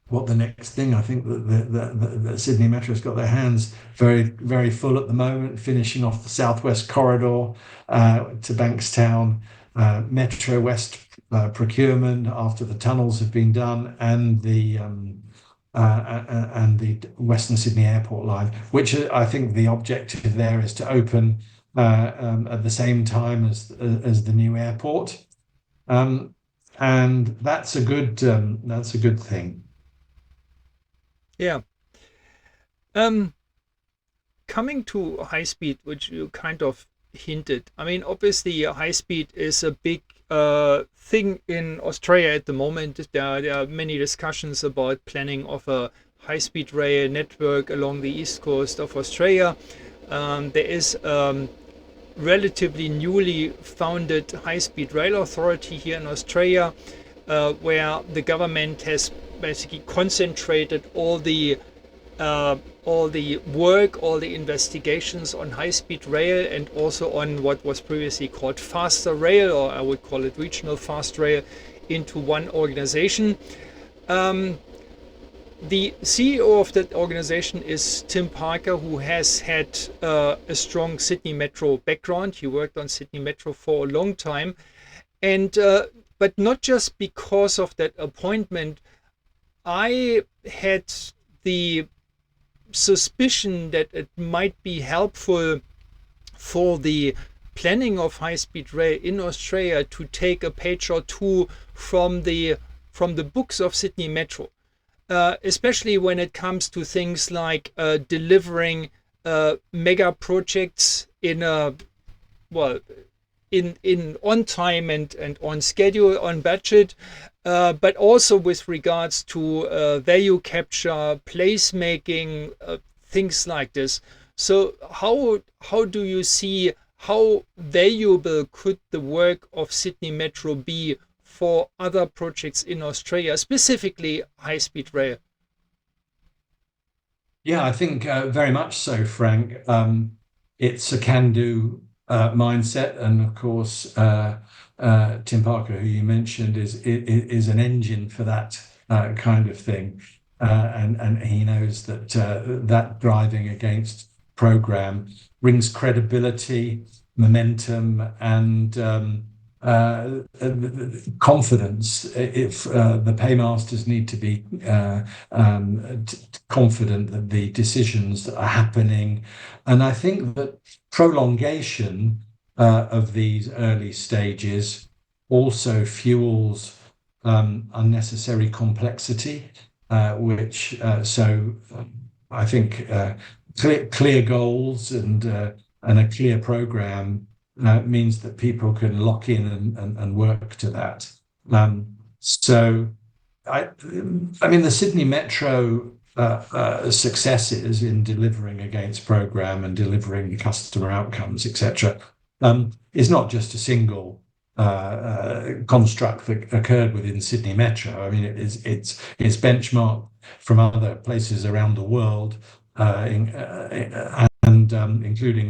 what the next thing. I think that the Sydney Metro has got their hands very, very full at the moment, finishing off the Southwest Corridor to Bankstown, Metro West procurement after the tunnels have been done, and the Western Sydney Airport line, which I think the objective there is to open at the same time as the new airport, and that's a good thing. Yeah. Coming to high speed, which you kind of hinted. I mean, obviously, high speed is a big thing in Australia at the moment. There are many discussions about planning of a high-speed rail network along the east coast of Australia. There is relatively newly founded high-speed rail authority here in Australia, where the government has basically concentrated all the work, all the investigations on high-speed rail, and also on what was previously called faster rail, or I would call it regional fast rail, into one organization. The CEO of that organization is Tim Parker, who has had a strong Sydney Metro background. He worked on Sydney Metro for a long time, and but not just because of that appointment. I had the suspicion that it might be helpful for the planning of high-speed rail in Australia to take a page or two from the books of Sydney Metro, especially when it comes to things like delivering mega projects in on time and on schedule, on budget, but also with regards to value capture, placemaking, things like this. So how do you see, how valuable could the work of Sydney Metro be for other projects in Australia, specifically high-speed rail? Yeah, I think very much so, Frank. It's a can-do mindset, and of course Tim Parker, who you mentioned, is an engine for that kind of thing, and he knows that that driving against program brings credibility, momentum, and confidence. If the paymasters need to be confident that the decisions that are happening, and I think that prolongation of these early stages also fuels unnecessary complexity, which I think clear goals and a clear program means that people can lock in and work to that. So I mean, the Sydney Metro successes in delivering against program and delivering customer outcomes, etc., is not just a single construct that occurred within Sydney Metro. I mean, it's benchmarked from other places around the world, including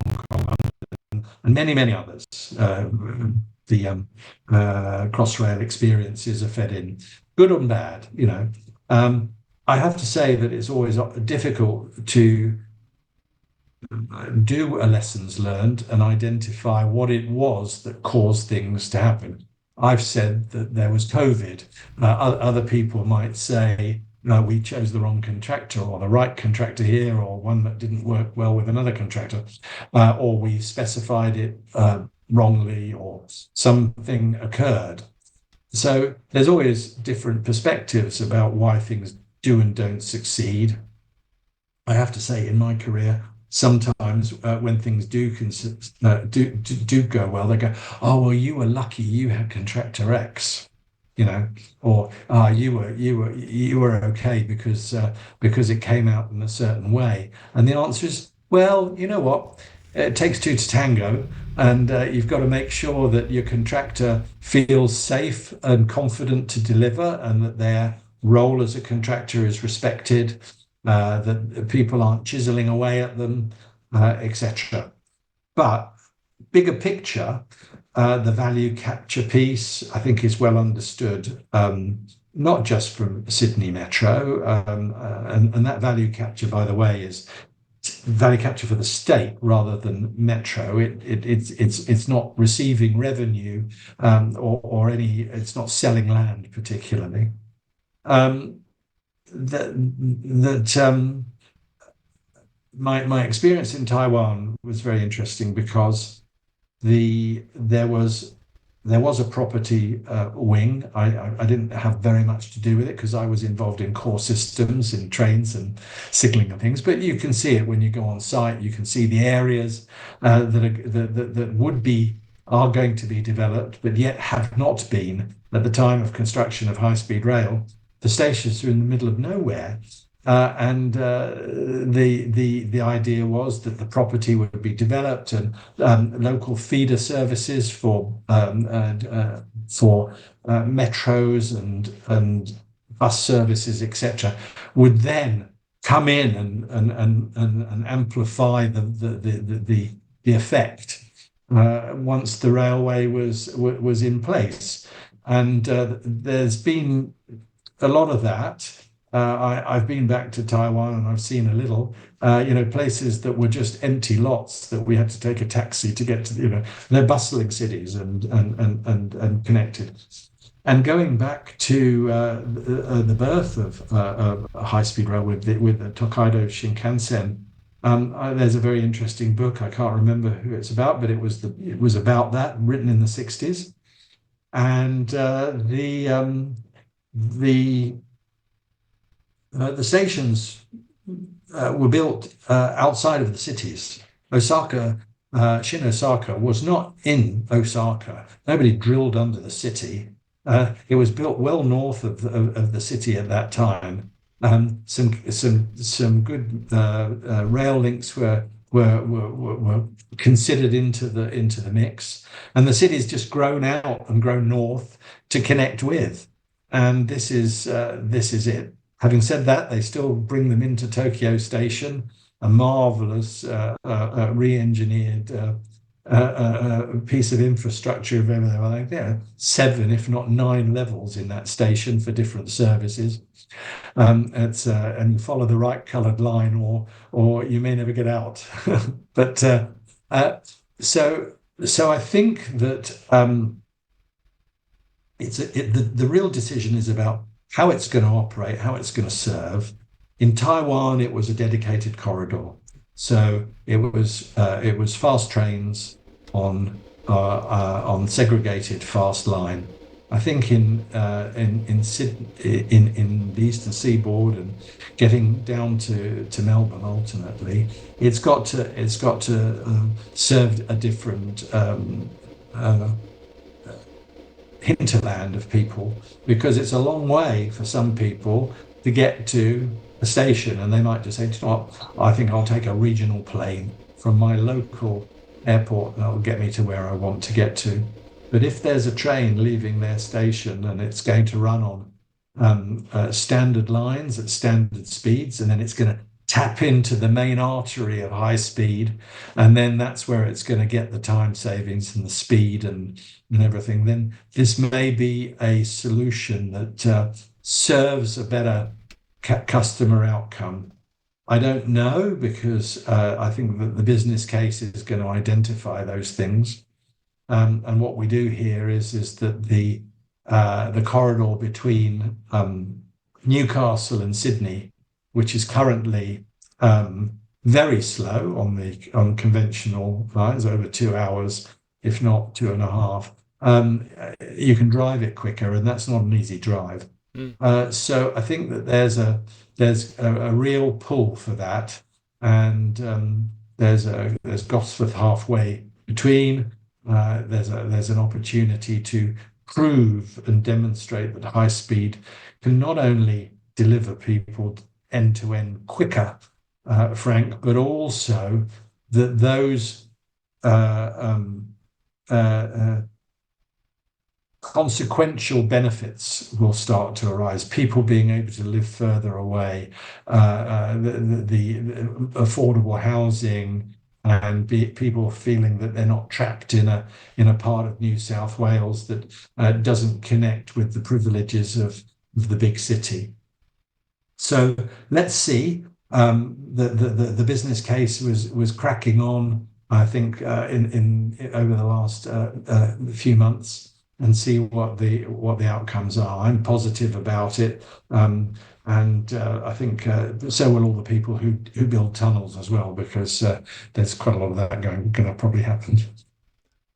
Hong Kong and many others. the Crossrail experiences are fed in, good and bad. I have to say that it's always difficult to do a lessons learned and identify what it was that caused things to happen. I've said that there was COVID. Other people might say, no, we chose the wrong contractor, or the right contractor here, or one that didn't work well with another contractor, or we specified it wrongly, or something occurred. So there's always different perspectives about why things do and don't succeed. I have to say, in my career, sometimes when things do go well, they go, "Oh, well, you were lucky; you had contractor X," or you were okay because it came out in a certain way. And the answer is, well, you know what? It takes two to tango, and you've got to make sure that your contractor feels safe and confident to deliver, and that their role as a contractor is respected, that people aren't chiseling away at them, etc. But bigger picture, the value capture piece, I think, is well understood, not just from Sydney Metro, and that value capture, by the way, is value capture for the state rather than Metro. It's not receiving revenue, or any. It's not selling land particularly. My experience in Taiwan was very interesting because there was a property wing. I didn't have very much to do with it because I was involved in core systems, in trains and signalling and things. But you can see it when you go on site. You can see the areas that are going to be developed, but yet have not been at the time of construction of high-speed rail. The stations are in the middle of nowhere, and the idea was that the property would be developed, and local feeder services for metros and bus services, etc., would then come in and amplify the effect once the railway was in place. And there's been a lot of that. I've been back to Taiwan and I've seen a little, places that were just empty lots that we had to take a taxi to get to. They're bustling cities and connected. And going back to the birth of high-speed rail with the Tokaido Shinkansen, there's a very interesting book. I can't remember who it's about, but it was about that, written in the 60s, and the stations were built outside of the cities. Shin Osaka was not in Osaka. Nobody drilled under the city. It was built well north of the city at that time. Some good rail links were considered into the mix, and the city's just grown out and grown north to connect with. And this is it. Having said that, they still bring them into Tokyo Station, a marvelous re-engineered piece of infrastructure. I think there are 7, if not 9 levels in that station for different services. And you follow the right coloured line, or you may never get out. But so I think that the real decision is about how it's going to operate, how it's going to serve. In Taiwan, it was a dedicated corridor, so it was fast trains on segregated fast line. I think in Sydney, in the Eastern Seaboard, and getting down to Melbourne, ultimately, it's got to serve a different hinterland of people, because it's a long way for some people to get to a station, and they might just say, I think I'll take a regional plane from my local airport and that'll get me to where I want to get to. But if there's a train leaving their station and it's going to run on standard lines at standard speeds, and then it's going to tap into the main artery of high speed, and then that's where it's going to get the time savings and the speed and everything, then this may be a solution that serves a better customer outcome. I don't know, because I think that the business case is going to identify those things. And what we do here is that the corridor between Newcastle and Sydney, which is currently very slow on conventional lines, over 2 hours, if not 2.5. You can drive it quicker, and that's not an easy drive. So I think that there's a real pull for that, and there's Gosforth halfway between. There's an opportunity to prove and demonstrate that high speed can not only deliver people end to end quicker, Frank, but also that those consequential benefits will start to arise. People being able to live further away, the affordable housing, and people feeling that they're not trapped in a part of New South Wales that doesn't connect with the privileges of the big city. So let's see. The business case was cracking on, I think, in over the last few months, and see what the outcomes are. I'm positive about it, and I think so will all the people who build tunnels as well, because there's quite a lot of that going to probably happen.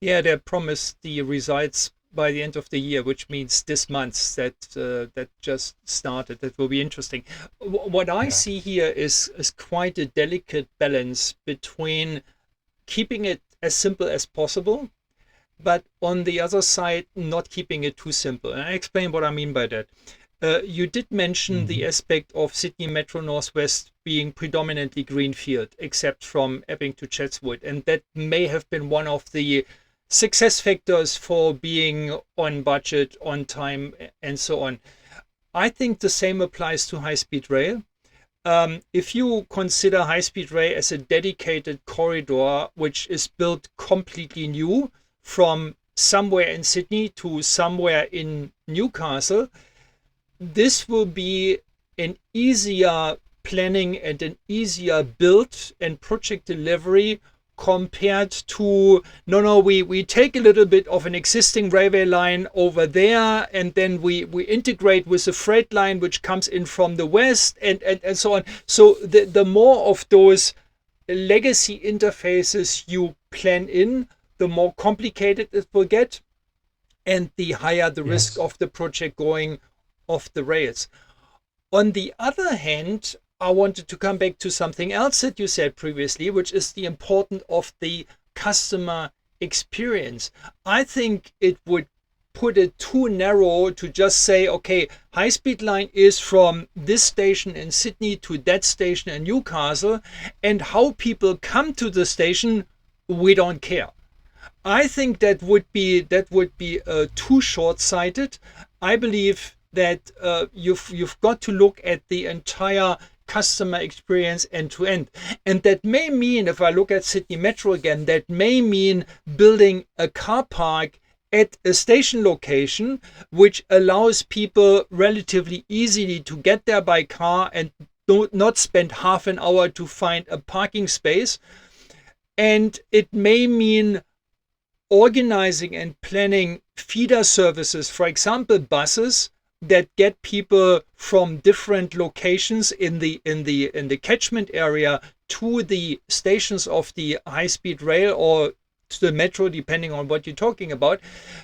Yeah, they promised the results by the end of the year, which means this month that just started. That will be interesting. What I see here is quite a delicate balance between keeping it as simple as possible, but on the other side, not keeping it too simple. And I explain what I mean by that. You did mention the aspect of Sydney Metro Northwest being predominantly greenfield, except from Epping to Chatswood. And that may have been one of the success factors for being on budget, on time, and so on. I think the same applies to high-speed rail. If you consider high-speed rail as a dedicated corridor, which is built completely new, from somewhere in Sydney to somewhere in Newcastle, this will be an easier planning and an easier build and project delivery compared to, we take a little bit of an existing railway line over there, and then we integrate with a freight line which comes in from the west, and so on. So the more of those legacy interfaces you plan in, the more complicated it will get, and the higher the risk of the project going off the rails. On the other hand, I wanted to come back to something else that you said previously, which is the importance of the customer experience. I think it would put it too narrow to just say, okay, high-speed line is from this station in Sydney to that station in Newcastle, and how people come to the station, we don't care. I think that would be too short-sighted. I believe that you've got to look at the entire customer experience end to end, and that may mean, if I look at Sydney Metro again, that may mean building a car park at a station location, which allows people relatively easily to get there by car and not spend half an hour to find a parking space. And it may mean organizing and planning feeder services, for example, buses that get people from different locations in the catchment area to the stations of the high-speed rail or to the metro, depending on what you're talking about.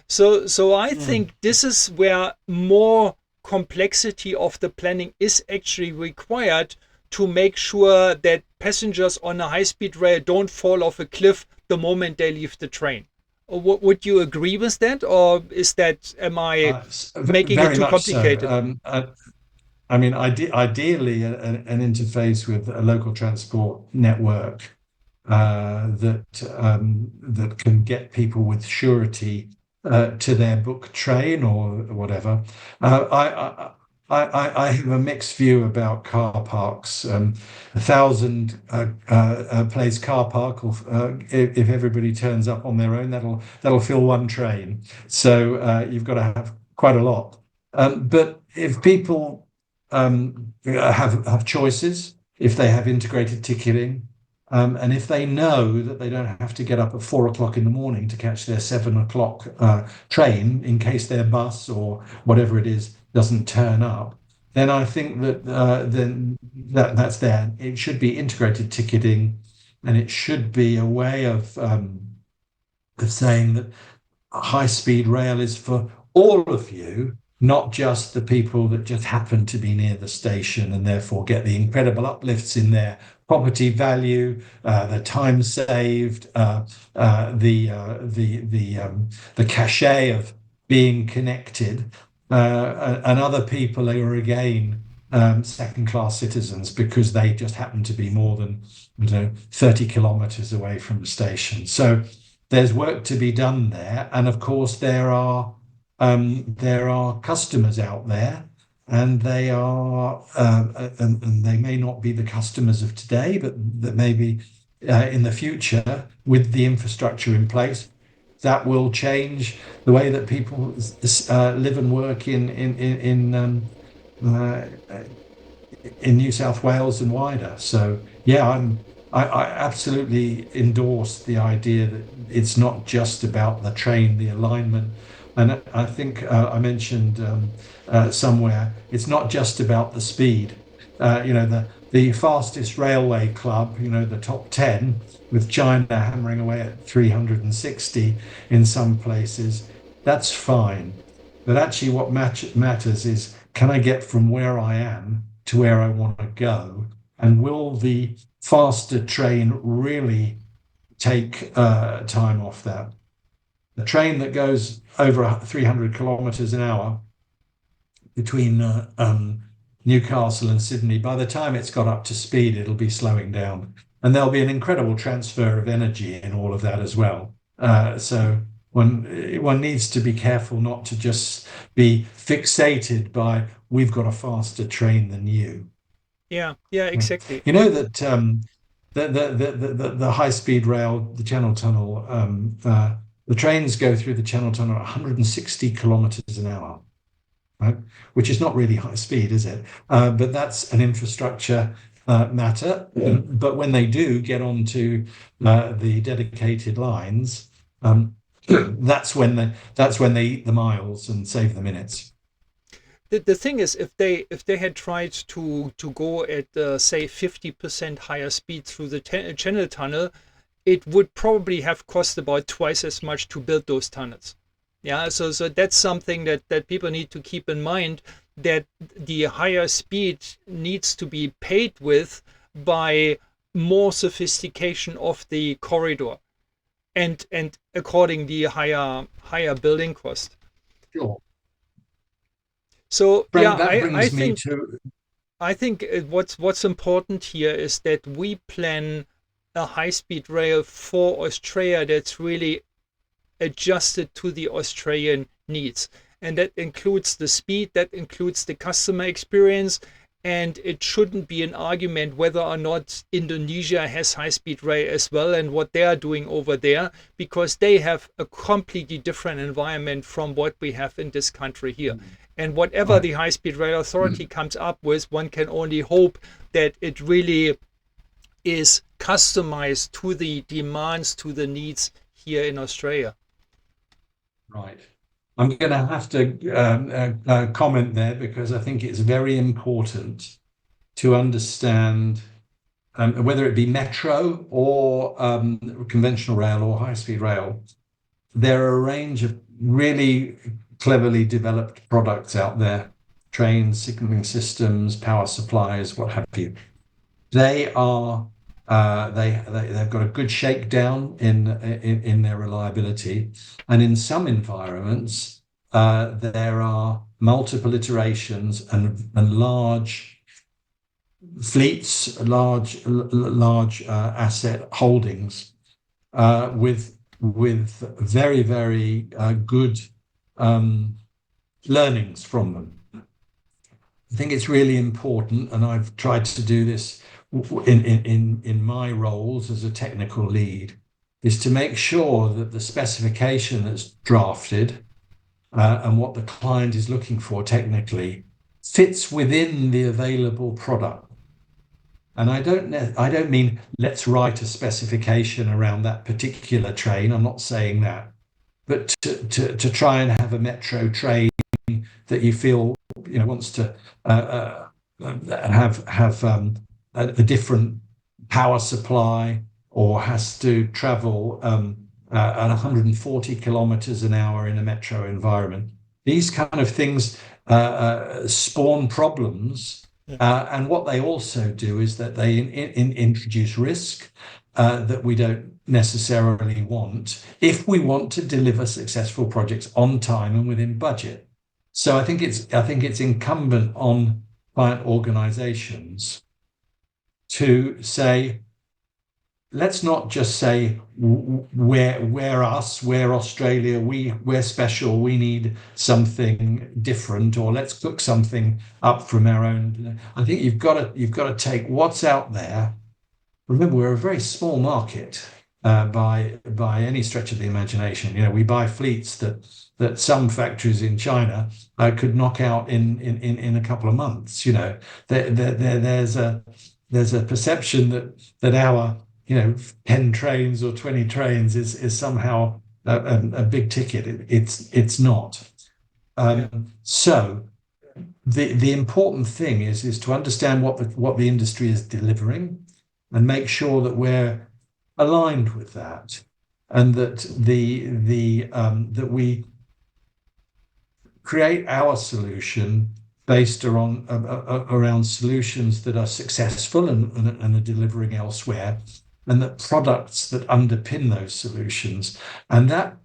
So I think this is where more complexity of the planning is actually required to make sure that passengers on a high-speed rail don't fall off a cliff the moment they leave the train. Would you agree with that, or am I making it too complicated? So. I mean, ideally, an interface with a local transport network that can get people with surety to their book train or whatever. I have a mixed view about car parks. 1,000 place car park, if everybody turns up on their own, that'll fill one train. So you've got to have quite a lot. But if people have choices, if they have integrated ticketing, and if they know that they don't have to get up at 4 o'clock in the morning to catch their 7 o'clock train in case their bus or whatever it is doesn't turn up, then I think that that's there. It should be integrated ticketing, and it should be a way of saying that high-speed rail is for all of you, not just the people that just happen to be near the station and therefore get the incredible uplifts in their property value, the time saved, the cachet of being connected, and other people who are again second-class citizens because they just happen to be more than 30 kilometers away from the station. So there's work to be done there, and of course there are customers out there, and they are and they may not be the customers of today, but that maybe in the future, with the infrastructure in place, that will change the way that people live and work in New South Wales and wider. So yeah, I absolutely endorse the idea that it's not just about the train, the alignment. And I think I mentioned somewhere, it's not just about the speed. The fastest railway club, the top 10, with China hammering away at 360 in some places, that's fine. But actually what matters is, can I get from where I am to where I want to go? And will the faster train really take time off that? The train that goes over 300 kilometers an hour between Newcastle and Sydney, by the time it's got up to speed, it'll be slowing down. And there'll be an incredible transfer of energy in all of that as well. So one needs to be careful not to just be fixated by, we've got a faster train than you. Yeah, exactly. You know that the high-speed rail, the Channel Tunnel, the trains go through the Channel Tunnel at 160 kilometers an hour, right? Which is not really high speed, is it? But that's an infrastructure matter. But when they do get onto the dedicated lines, that's when they eat the miles and save the minutes. The thing is, if they had tried to go at say 50% higher speed through the Channel Tunnel, it would probably have cost about twice as much to build those tunnels. Yeah, so that's something that people need to keep in mind, that the higher speed needs to be paid with by more sophistication of the corridor, and accordingly higher building cost. Sure. So Brent, yeah, that I brings me think to I think what's important here is that we plan a high-speed rail for Australia that's really adjusted to the Australian needs. And that includes the speed, that includes the customer experience, and it shouldn't be an argument whether or not Indonesia has high-speed rail as well and what they are doing over there, because they have a completely different environment from what we have in this country here. And whatever the high-speed rail authority comes up with, one can only hope that it really is customized to the demands, to the needs here in Australia. Right. I'm going to have to comment there, because I think it's very important to understand whether it be metro or conventional rail or high-speed rail. There are a range of really cleverly developed products out there: trains, signaling systems, power supplies, what have you. They are they've got a good shakedown in their reliability, and in some environments there are multiple iterations and large fleets, large asset holdings with very, very good learnings from them. I think it's really important, and I've tried to do this in my roles as a technical lead, is to make sure that the specification that's drafted and what the client is looking for technically fits within the available product. And I don't mean let's write a specification around that particular train. I'm not saying that, but to try and have a metro train that you feel wants to have a different power supply, or has to travel at 140 kilometers an hour in a metro environment. These kind of things spawn problems. And what they also do is that they introduce risk that we don't necessarily want if we want to deliver successful projects on time and within budget. So I think it's incumbent on client organizations to say, let's not just say we're us, we're Australia, we're special, we need something different, or let's cook something up from our own. I think you've got to take what's out there. Remember, we're a very small market by any stretch of the imagination. We buy fleets that some factories in China could knock out in a couple of months. There's a perception that our 10 trains or 20 trains is somehow a big ticket. It's not. So the important thing is to understand what the industry is delivering and make sure that we're aligned with that, and that that we create our solution based around solutions that are successful and are delivering elsewhere, and the products that underpin those solutions. And that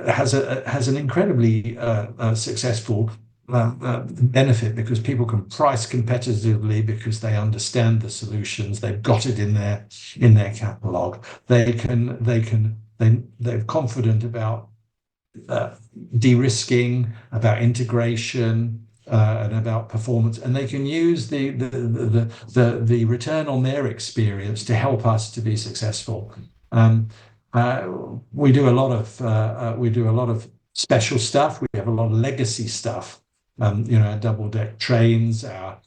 has an incredibly successful benefit, because people can price competitively because they understand the solutions. They've got it in their catalog. They're confident about de-risking, about integration, and about performance, and they can use the return on their experience to help us to be successful. We do a lot of special stuff. We have a lot of legacy stuff. Our double-deck trains, our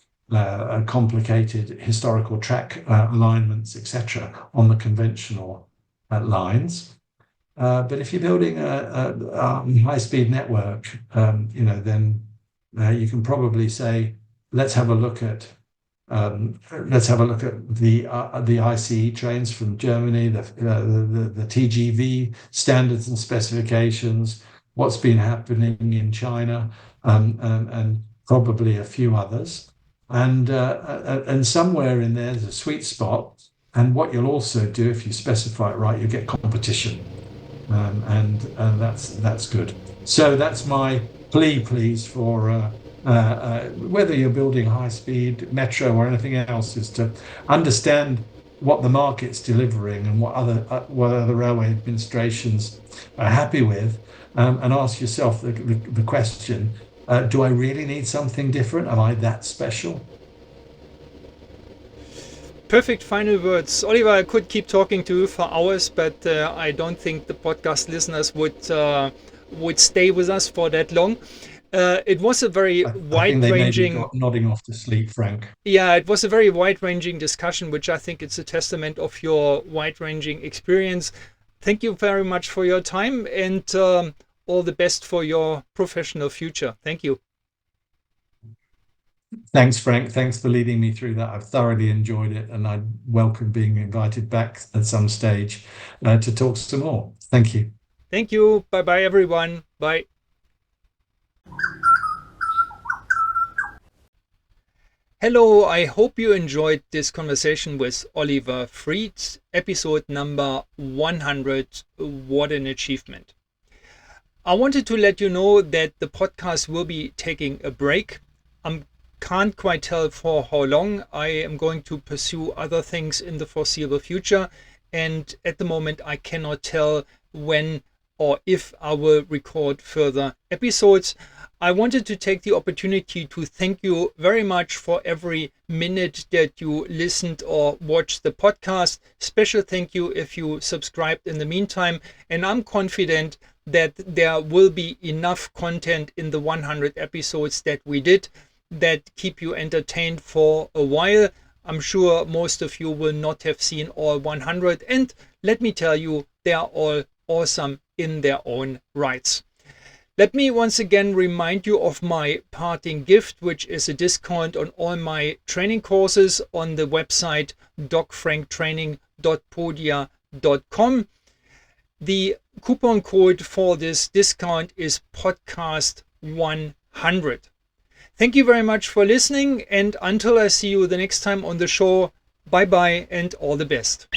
complicated historical track alignments, etc., on the conventional lines. But if you're building a high-speed network, then you can probably say, let's have a look at the ICE trains from Germany, the TGV standards and specifications, what's been happening in China, and probably a few others, and somewhere in there's a sweet spot. And what you'll also do, if you specify it right, you get competition, and that's good. So that's my plea, please, for whether you're building high-speed metro or anything else, is to understand what the market's delivering and what other railway administrations are happy with, and ask yourself the question, do I really need something different? Am I that special? Perfect final words. Oliver, I could keep talking to you for hours, but I don't think the podcast listeners would stay with us for that long. It was a very wide-ranging... They may be nodding off to sleep, Frank. Yeah, it was a very wide-ranging discussion, which I think it's a testament of your wide-ranging experience. Thank you very much for your time, and all the best for your professional future. Thank you. Thanks, Frank. Thanks for leading me through that. I've thoroughly enjoyed it, and I welcome being invited back at some stage to talk some more. Thank you. Thank you. Bye-bye, everyone. Bye. Hello, I hope you enjoyed this conversation with Oliver Fried, episode number 100. What an achievement. I wanted to let you know that the podcast will be taking a break. I can't quite tell for how long. I am going to pursue other things in the foreseeable future, and at the moment I cannot tell when or if I will record further episodes. I wanted to take the opportunity to thank you very much for every minute that you listened or watched the podcast. Special thank you if you subscribed in the meantime. And I'm confident that there will be enough content in the 100 episodes that we did that keep you entertained for a while. I'm sure most of you will not have seen all 100. And let me tell you, they are all awesome in their own rights. Let me once again remind you of my parting gift, which is a discount on all my training courses on the website docfranktraining.podia.com. The coupon code for this discount is podcast100. Thank you very much for listening, and until I see you the next time on the show, bye bye and all the best.